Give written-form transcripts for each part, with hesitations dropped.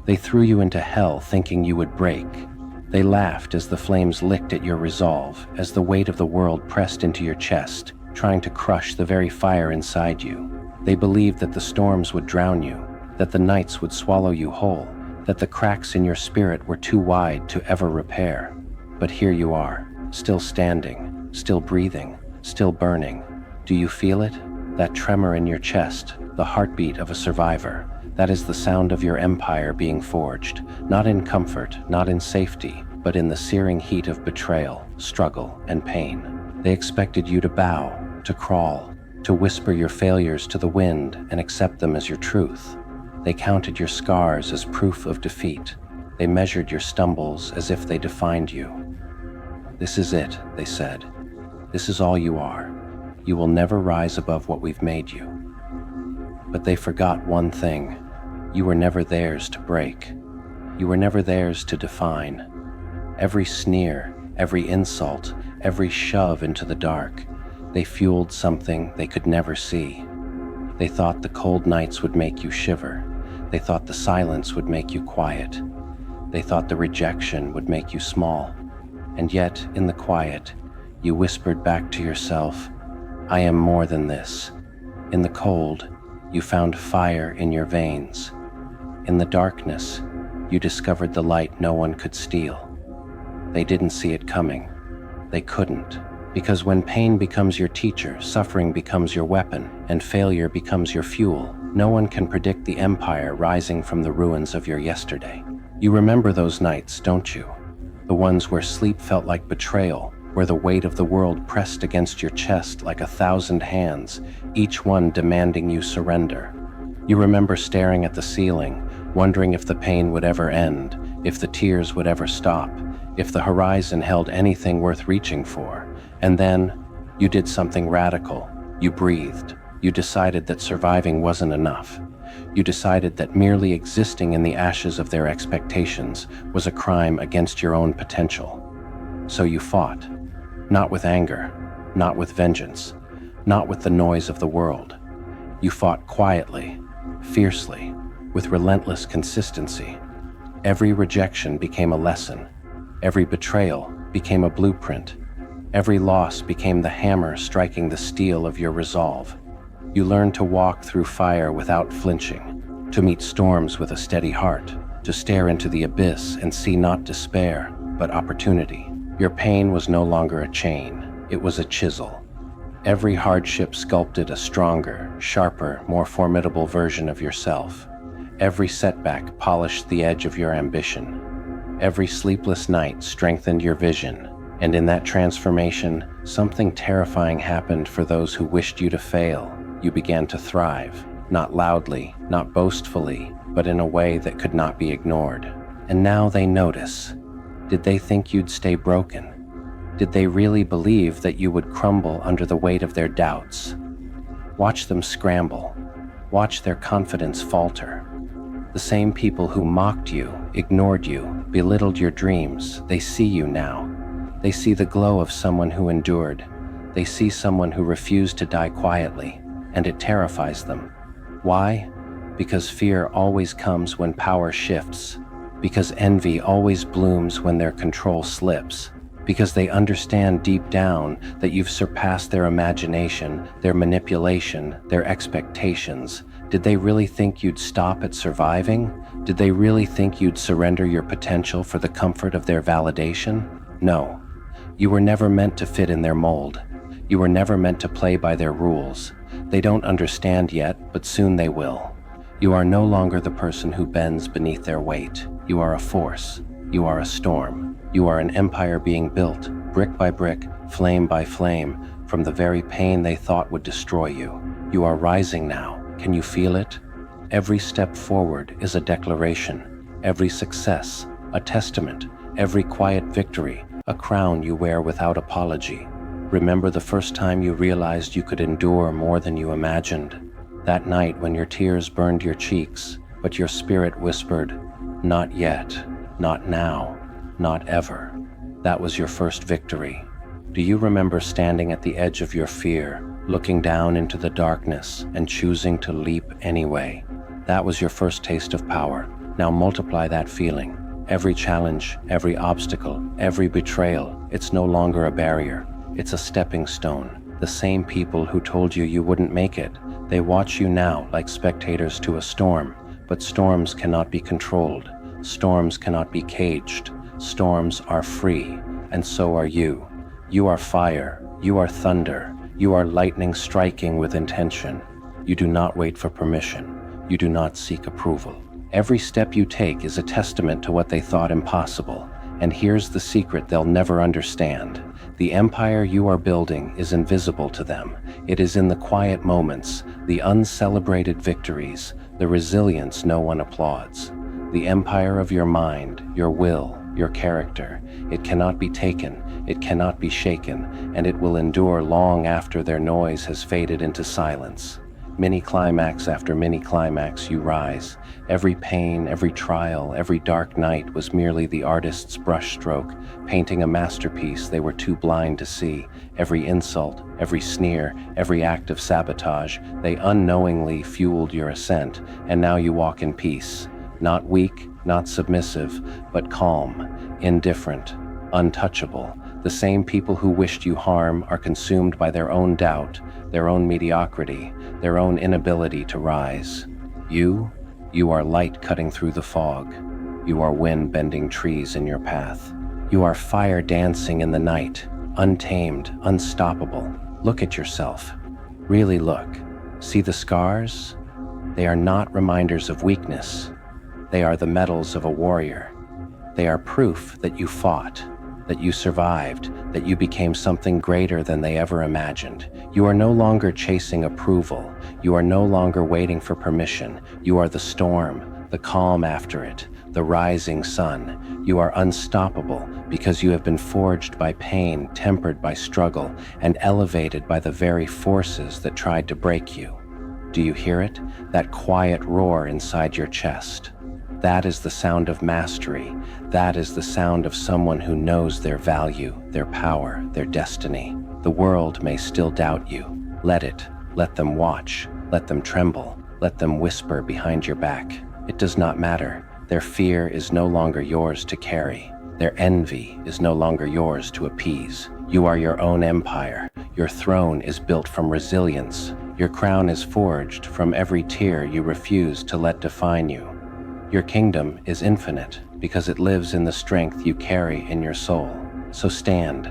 They threw you into hell thinking you would break. They laughed as the flames licked at your resolve, as the weight of the world pressed into your chest, trying to crush the very fire inside you. They believed that the storms would drown you, that the nights would swallow you whole, that the cracks in your spirit were too wide to ever repair. But here you are, still standing, still breathing, still burning. Do you feel it? That tremor in your chest, the heartbeat of a survivor. That is the sound of your empire being forged, not in comfort, not in safety, but in the searing heat of betrayal, struggle, and pain. They expected you to bow, to crawl, to whisper your failures to the wind and accept them as your truth. They counted your scars as proof of defeat. They measured your stumbles as if they defined you. This is it, they said. This is all you are. You will never rise above what we've made you. But they forgot one thing. You were never theirs to break. You were never theirs to define. Every sneer, every insult, every shove into the dark, they fueled something they could never see. They thought the cold nights would make you shiver. They thought the silence would make you quiet. They thought the rejection would make you small. And yet, in the quiet, you whispered back to yourself, I am more than this. In the cold, you found fire in your veins. In the darkness, you discovered the light no one could steal. They didn't see it coming. They couldn't. Because when pain becomes your teacher, suffering becomes your weapon, and failure becomes your fuel, no one can predict the empire rising from the ruins of your yesterday. You remember those nights, don't you? The ones where sleep felt like betrayal, where the weight of the world pressed against your chest like 1,000 hands, each one demanding you surrender. You remember staring at the ceiling, wondering if the pain would ever end, if the tears would ever stop, if the horizon held anything worth reaching for. And then, you did something radical. You breathed. You decided that surviving wasn't enough. You decided that merely existing in the ashes of their expectations was a crime against your own potential. So you fought. Not with anger, not with vengeance, not with the noise of the world. You fought quietly, fiercely, with relentless consistency. Every rejection became a lesson. Every betrayal became a blueprint. Every loss became the hammer striking the steel of your resolve. You learned to walk through fire without flinching, to meet storms with a steady heart, to stare into the abyss and see not despair, but opportunity. Your pain was no longer a chain, it was a chisel. Every hardship sculpted a stronger, sharper, more formidable version of yourself. Every setback polished the edge of your ambition. Every sleepless night strengthened your vision. And in that transformation, something terrifying happened for those who wished you to fail. You began to thrive, not loudly, not boastfully, but in a way that could not be ignored. And now they notice. Did they think you'd stay broken? Did they really believe that you would crumble under the weight of their doubts? Watch them scramble. Watch their confidence falter. The same people who mocked you, ignored you, belittled your dreams, they see you now. They see the glow of someone who endured. They see someone who refused to die quietly, and it terrifies them. Why? Because fear always comes when power shifts. Because envy always blooms when their control slips. Because they understand deep down that you've surpassed their imagination, their manipulation, their expectations. Did they really think you'd stop at surviving? Did they really think you'd surrender your potential for the comfort of their validation? No. You were never meant to fit in their mold. You were never meant to play by their rules. They don't understand yet, but soon they will. You are no longer the person who bends beneath their weight. You are a force. You are a storm. You are an empire being built, brick by brick, flame by flame, from the very pain they thought would destroy you. You are rising now. Can you feel it? Every step forward is a declaration. Every success, a testament. Every quiet victory, a crown you wear without apology. Remember the first time you realized you could endure more than you imagined. That night when your tears burned your cheeks, but your spirit whispered, not yet, not now, not ever. That was your first victory. Do you remember standing at the edge of your fear, looking down into the darkness and choosing to leap anyway? That was your first taste of power. Now multiply that feeling. Every challenge, every obstacle, every betrayal, it's no longer a barrier. It's a stepping stone. The same people who told you you wouldn't make it, they watch you now like spectators to a storm. But storms cannot be controlled. Storms cannot be caged. Storms are free, and so are you. You are fire. You are thunder. You are lightning striking with intention. You do not wait for permission. You do not seek approval. Every step you take is a testament to what they thought impossible. And here's the secret they'll never understand. The empire you are building is invisible to them. It is in the quiet moments, the uncelebrated victories, the resilience no one applauds. The empire of your mind, your will, your character. It cannot be taken, it cannot be shaken, and it will endure long after their noise has faded into silence. Mini climax after mini climax you rise. Every pain, every trial, every dark night was merely the artist's brushstroke, painting a masterpiece they were too blind to see. Every insult, every sneer, every act of sabotage, they unknowingly fueled your ascent, and now you walk in peace. Not weak, not submissive, but calm, indifferent, untouchable. The same people who wished you harm are consumed by their own doubt, their own mediocrity, their own inability to rise. You are light cutting through the fog. You are wind bending trees in your path. You are fire dancing in the night, untamed, unstoppable. Look at yourself. Really look. See the scars? They are not reminders of weakness. They are the medals of a warrior. They are proof that you fought, that you survived, that you became something greater than they ever imagined. You are no longer chasing approval. You are no longer waiting for permission. You are the storm, the calm after it, the rising sun. You are unstoppable because you have been forged by pain, tempered by struggle, and elevated by the very forces that tried to break you. Do you hear it? That quiet roar inside your chest. That is the sound of mastery. That is the sound of someone who knows their value, their power, their destiny. The world may still doubt you. Let it. Let them watch. Let them tremble. Let them whisper behind your back. It does not matter. Their fear is no longer yours to carry. Their envy is no longer yours to appease. You are your own empire. Your throne is built from resilience. Your crown is forged from every tear you refuse to let define you. Your kingdom is infinite because it lives in the strength you carry in your soul. So stand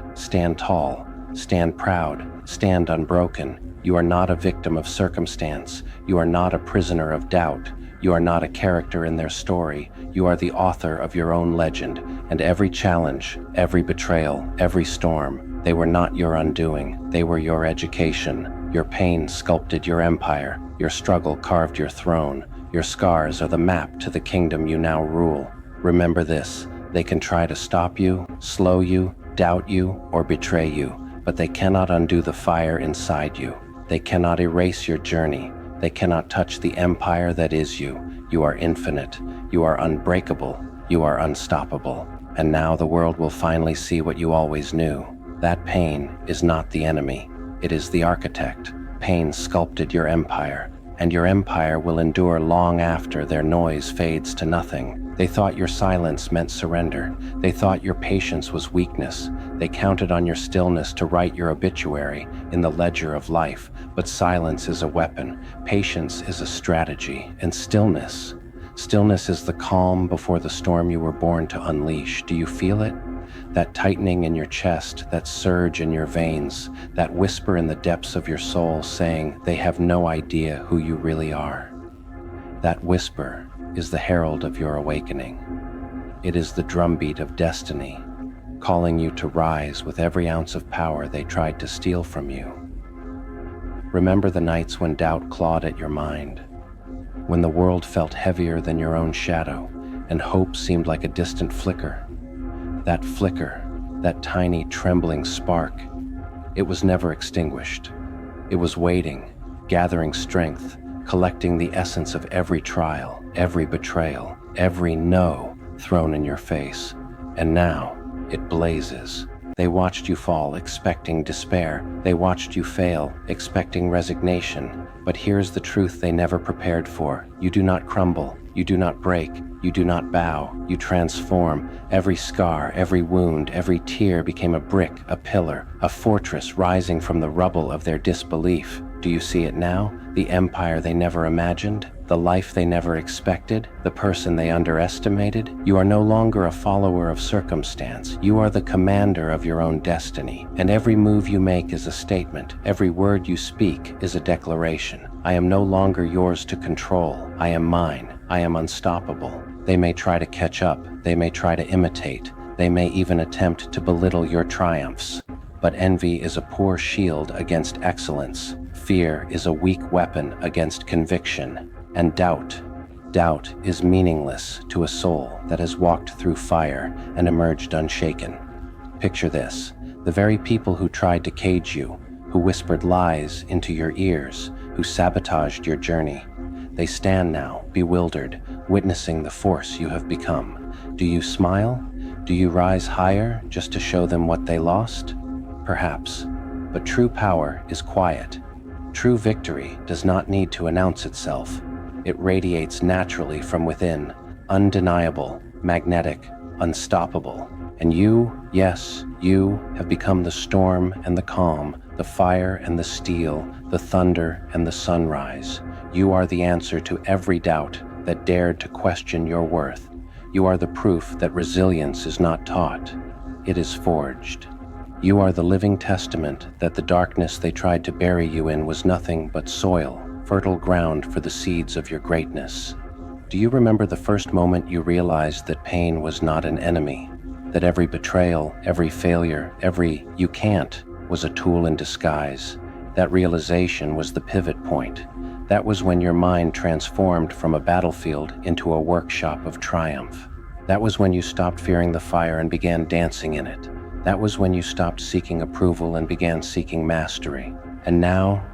tall, stand proud, stand unbroken. You are not a victim of circumstance. You are not a prisoner of doubt. You are not a character in their story. You are the author of your own legend. And every challenge, every betrayal, every storm, they were not your undoing. They were your education. Your pain sculpted your empire. Your struggle carved your throne. Your scars are the map to the kingdom you now rule. Remember this, they can try to stop you, slow you, doubt you, or betray you, but they cannot undo the fire inside you. They cannot erase your journey. They cannot touch the empire that is you. You are infinite. You are unbreakable. You are unstoppable. And now the world will finally see what you always knew. That pain is not the enemy. It is the architect. Pain sculpted your empire. And your empire will endure long after their noise fades to nothing. They thought your silence meant surrender. They thought your patience was weakness. They counted on your stillness to write your obituary in the ledger of life. But silence is a weapon, patience is a strategy, and stillness is the calm before the storm you were born to unleash. Do you feel it? That tightening in your chest, that surge in your veins, that whisper in the depths of your soul saying they have no idea who you really are. That whisper is the herald of your awakening. It is the drumbeat of destiny, calling you to rise with every ounce of power they tried to steal from you. Remember the nights when doubt clawed at your mind, when the world felt heavier than your own shadow and hope seemed like a distant flicker. That flicker, that tiny trembling spark, it was never extinguished. It was waiting, gathering strength, collecting the essence of every trial, every betrayal, every no thrown in your face. And now, it blazes. They watched you fall, expecting despair. They watched you fail, expecting resignation. But here's the truth they never prepared for. You do not crumble. You do not break, you do not bow, you transform. Every scar, every wound, every tear became a brick, a pillar, a fortress rising from the rubble of their disbelief. Do you see it now? The empire they never imagined? The life they never expected? The person they underestimated? You are no longer a follower of circumstance. You are the commander of your own destiny. And every move you make is a statement. Every word you speak is a declaration. I am no longer yours to control. I am mine. I am unstoppable. They may try to catch up. They may try to imitate. They may even attempt to belittle your triumphs. But envy is a poor shield against excellence. Fear is a weak weapon against conviction. And doubt is meaningless to a soul that has walked through fire and emerged unshaken. Picture this: the very people who tried to cage you, who whispered lies into your ears, who sabotaged your journey. They stand now, bewildered, witnessing the force you have become. Do you smile? Do you rise higher just to show them what they lost? Perhaps. But true power is quiet. True victory does not need to announce itself. It radiates naturally from within, undeniable, magnetic, unstoppable. And you, yes, you have become the storm and the calm, the fire and the steel, the thunder and the sunrise. You are the answer to every doubt that dared to question your worth. You are the proof that resilience is not taught, it is forged. You are the living testament that the darkness they tried to bury you in was nothing but soil, fertile ground for the seeds of your greatness. Do you remember the first moment you realized that pain was not an enemy? That every betrayal, every failure, every "you can't" was a tool in disguise? That realization was the pivot point. That was when your mind transformed from a battlefield into a workshop of triumph. That was when you stopped fearing the fire and began dancing in it. That was when you stopped seeking approval and began seeking mastery. And now,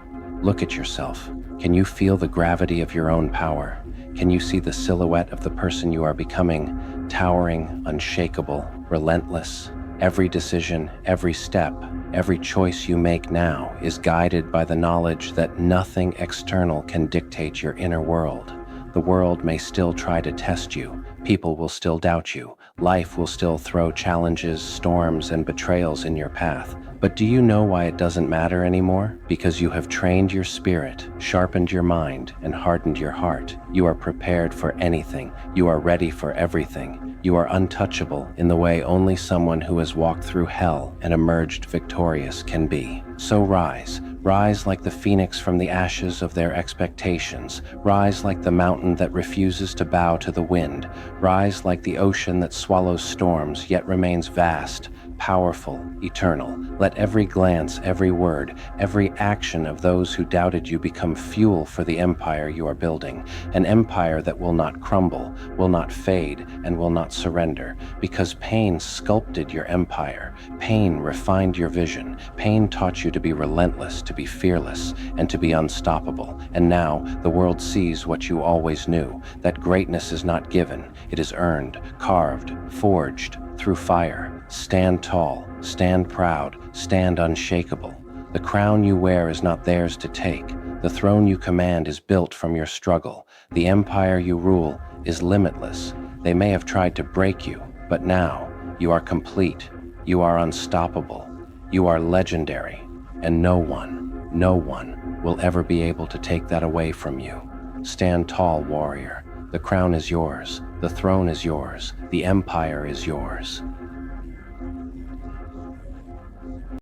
look at yourself. Can you feel the gravity of your own power? Can you see the silhouette of the person you are becoming, towering, unshakable, relentless? Every decision, every step, every choice you make now is guided by the knowledge that nothing external can dictate your inner world. The world may still try to test you. People will still doubt you. Life will still throw challenges, storms, and betrayals in your path. But do you know why it doesn't matter anymore? Because you have trained your spirit, sharpened your mind, and hardened your heart. You are prepared for anything. You are ready for everything. You are untouchable in the way only someone who has walked through hell and emerged victorious can be. So rise. Rise like the phoenix from the ashes of their expectations. Rise like the mountain that refuses to bow to the wind. Rise like the ocean that swallows storms yet remains vast, powerful, eternal. Let every glance, every word, every action of those who doubted you become fuel for the empire you are building. An empire that will not crumble, will not fade, and will not surrender. Because pain sculpted your empire. Pain refined your vision. Pain taught you to be relentless, to be fearless, and to be unstoppable. And now the world sees what you always knew, that greatness is not given, it is earned, carved, forged through fire. Stand tall, stand proud, stand unshakable. The crown you wear is not theirs to take. The throne you command is built from your struggle. The empire you rule is limitless. They may have tried to break you, but now you are complete. You are unstoppable. You are legendary. And no one will ever be able to take that away from you. Stand tall, warrior. The crown is yours. The throne is yours. The empire is yours.